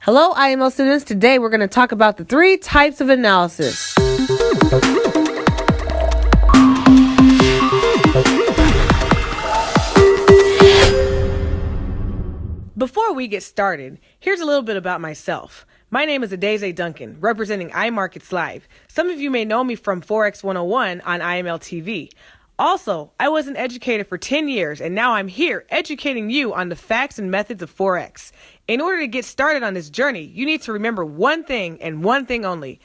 Hello, IML students. Today we're going to talk about the 3 types of analysis. Before we get started, here's a little bit about myself. My name is Adeze Duncan, representing iMarkets Live. Some of you may know me from Forex 101 on IML TV. Also, I was an educator for 10 years, and now I'm here educating you on the facts and methods of Forex. In order to get started on this journey, you need to remember one thing and one thing only.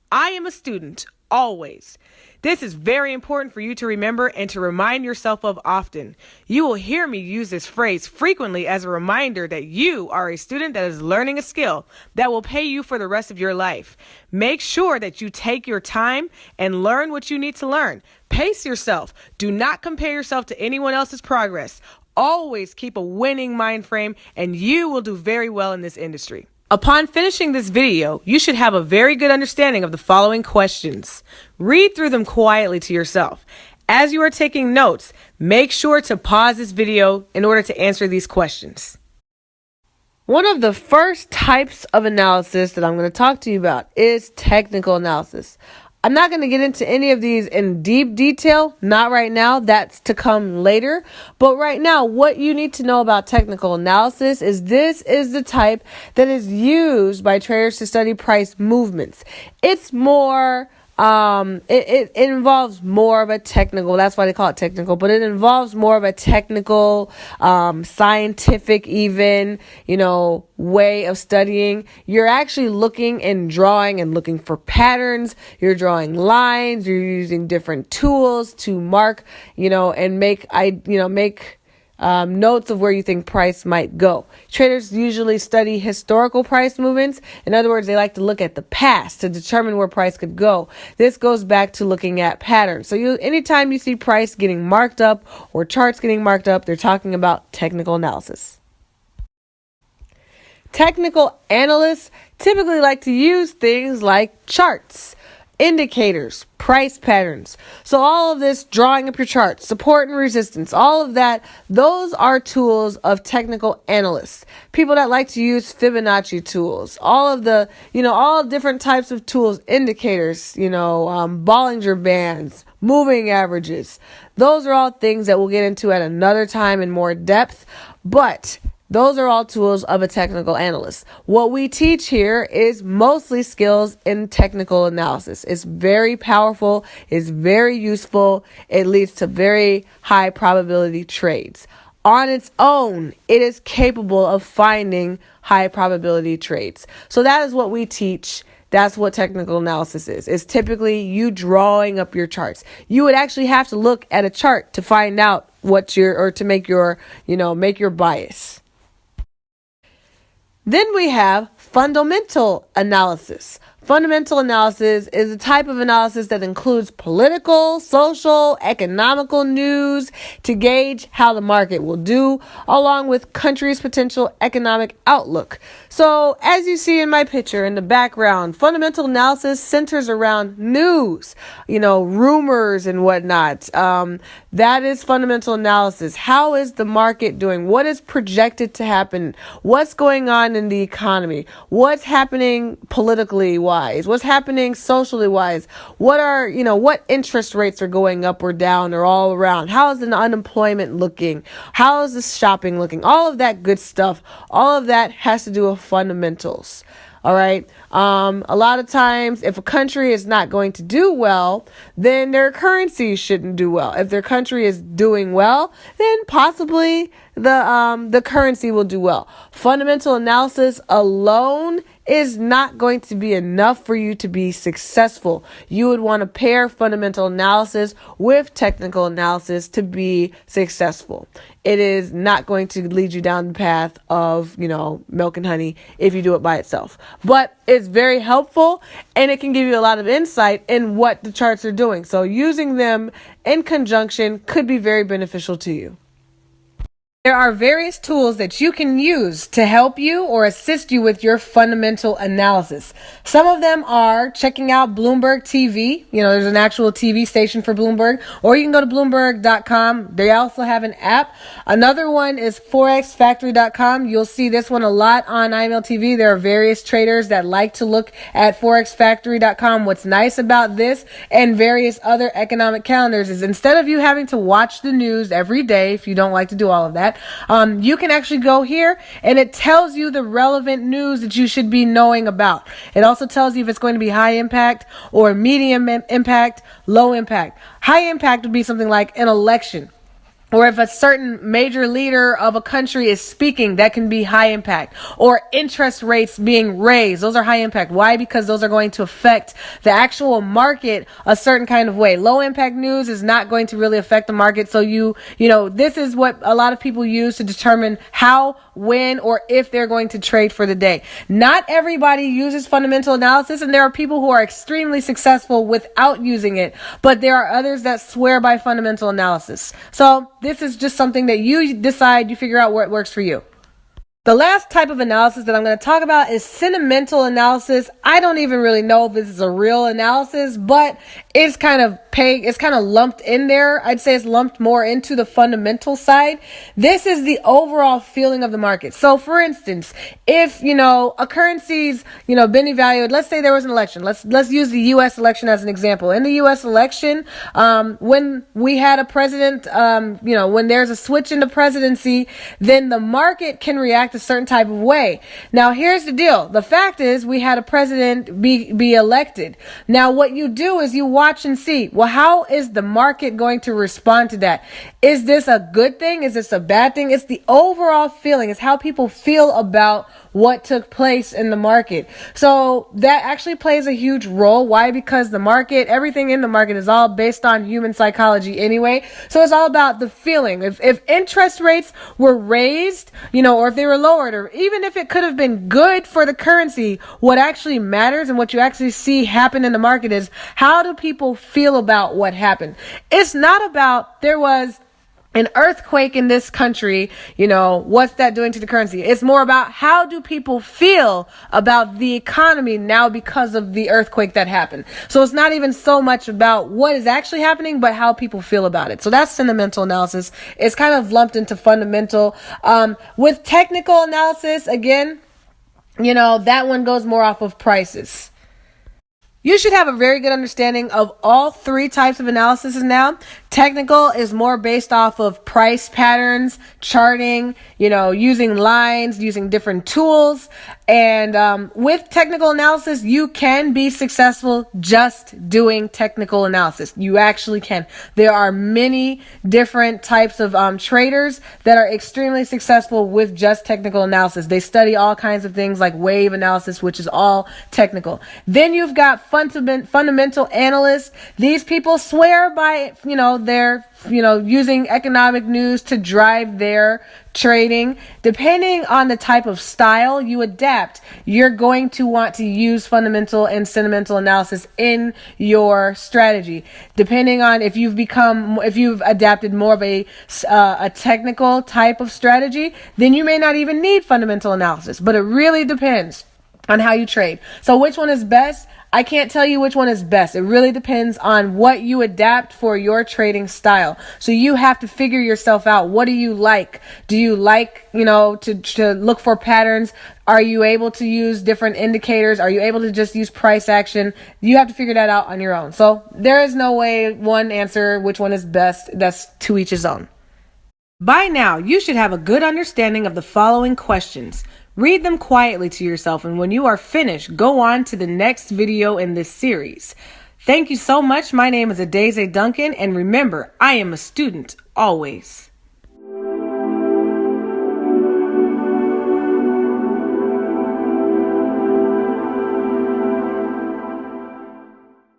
I am a student, always. This is very important for you to remember and to remind yourself of often. You will hear me use this phrase frequently as a reminder that you are a student that is learning a skill that will pay you for the rest of your life. Make sure that you take your time and learn what you need to learn. Pace yourself. Do not compare yourself to anyone else's progress. Always keep a winning mind frame, and you will do very well in this industry. Upon finishing this video, you should have a very good understanding of the following questions. Read through them quietly to yourself. As you are taking notes, make sure to pause this video in order to answer these questions. One of the first types of analysis that I'm going to talk to you about is technical analysis. I'm not going to get into any of these in deep detail, not right now, that's to come later. But right now, what you need to know about technical analysis is this is the type that is used by traders to study price movements. It's more, it involves more of a technical, that's why they call it technical, but it involves more of a technical, scientific even, way of studying. You're actually looking and drawing and looking for patterns. You're drawing lines. You're using different tools to mark, and make notes of where you think price might go. Traders usually study historical price movements. In other words, they like to look at the past to determine where price could go. This goes back to looking at patterns. So anytime you see price getting marked up or charts getting marked up, they're talking about technical analysis. Technical analysts typically like to use things like charts, indicators, price patterns. So all of this, drawing up your charts, support and resistance, all of that, those are tools of technical analysts. People that like to use Fibonacci tools, all of the, all different types of tools, indicators, Bollinger Bands, moving averages. Those are all things that we'll get into at another time in more depth, but those are all tools of a technical analyst. What we teach here is mostly skills in technical analysis. It's very powerful. It's very useful. It leads to very high probability trades. On its own, it is capable of finding high probability trades. So that is what we teach. That's what technical analysis is. It's typically you drawing up your charts. You would actually have to look at a chart to find out to make your bias. Then we have fundamental analysis. Fundamental analysis is a type of analysis that includes political, social, economical news to gauge how the market will do, along with country's potential economic outlook. So as you see in my picture in the background, fundamental analysis centers around news, rumors and whatnot. That is fundamental analysis. How is the market doing? What is projected to happen? What's going on in the economy? What's happening politically wise? What's happening socially wise? What interest rates are going up or down or all around? How is the unemployment looking? How is the shopping looking? All of that good stuff. All of that has to do with fundamentals. All right. A lot of times, if a country is not going to do well, then their currency shouldn't do well. If their country is doing well, then possibly the currency will do well. Fundamental analysis alone is not going to be enough for you to be successful. You would want to pair fundamental analysis with technical analysis to be successful. It is not going to lead you down the path of, milk and honey if you do it by itself. But it's very helpful, and it can give you a lot of insight in what the charts are doing. So using them in conjunction could be very beneficial to you. There are various tools that you can use to help you or assist you with your fundamental analysis. Some of them are checking out Bloomberg TV. There's an actual TV station for Bloomberg, or you can go to Bloomberg.com. They also have an app. Another one is ForexFactory.com. You'll see this one a lot on IML TV. There are various traders that like to look at ForexFactory.com. What's nice about this and various other economic calendars is instead of you having to watch the news every day, if you don't like to do all of that, you can actually go here and it tells you the relevant news that you should be knowing about. It also tells you if it's going to be high impact or medium impact, low impact. High impact would be something like an election. Or if a certain major leader of a country is speaking, that can be high impact. Or interest rates being raised. Those are high impact. Why? Because those are going to affect the actual market a certain kind of way. Low impact news is not going to really affect the market. So this is what a lot of people use to determine how, when, or if they're going to trade for the day. Not everybody uses fundamental analysis, and there are people who are extremely successful without using it. But there are others that swear by fundamental analysis. So this is just something that you decide, you figure out where it works for you. The last type of analysis that I'm going to talk about is sentimental analysis. I don't even really know if this is a real analysis, but it's kind of lumped in there. I'd say it's lumped more into the fundamental side. This is the overall feeling of the market. So for instance, if, a currency's, been evaluated, let's say there was an election. Let's use the U.S. election as an example. In the U.S. election, when we had a president, when there's a switch in the presidency, then the market can react a certain type of way. Now, here's the deal. The fact is we had a president be elected. Now, what you do is you watch and see, well, how is the market going to respond to that? Is this a good thing? Is this a bad thing? It's the overall feeling. It's how people feel about what took place in the market. So that actually plays a huge role. Why? Because the market, everything in the market is all based on human psychology anyway. So it's all about the feeling. If interest rates were raised, or if they were lowered, or even if it could have been good for the currency, what actually matters and what you actually see happen in the market is how do people feel about what happened? It's not about there was an earthquake in this country, what's that doing to the currency? It's more about how do people feel about the economy now because of the earthquake that happened. So it's not even so much about what is actually happening, but how people feel about it. So that's sentimental analysis. It's kind of lumped into fundamental. With technical analysis, again, that one goes more off of prices. You should have a very good understanding of all three types of analysis now. Technical is more based off of price patterns, charting, using lines, using different tools. And with technical analysis, you can be successful just doing technical analysis. You actually can. There are many different types of traders that are extremely successful with just technical analysis. They study all kinds of things like wave analysis, which is all technical. Then you've got fundamental analysts. These people swear by, they're, using economic news to drive their trading. Depending on the type of style you adapt, you're going to want to use fundamental and sentimental analysis in your strategy. Depending on if you've adapted more of a technical type of strategy, then you may not even need fundamental analysis, but it really depends on how you trade. So which one is best? I can't tell you which one is best. It really depends on what you adapt for your trading style. So you have to figure yourself out. What do you like? Do you like, to look for patterns? Are you able to use different indicators? Are you able to just use price action? You have to figure that out on your own. So there is no way one answer which one is best. That's to each his own. By now, you should have a good understanding of the following questions. Read them quietly to yourself, and when you are finished, go on to the next video in this series. Thank you so much. My name is Adeze Duncan, and remember, I am a student always.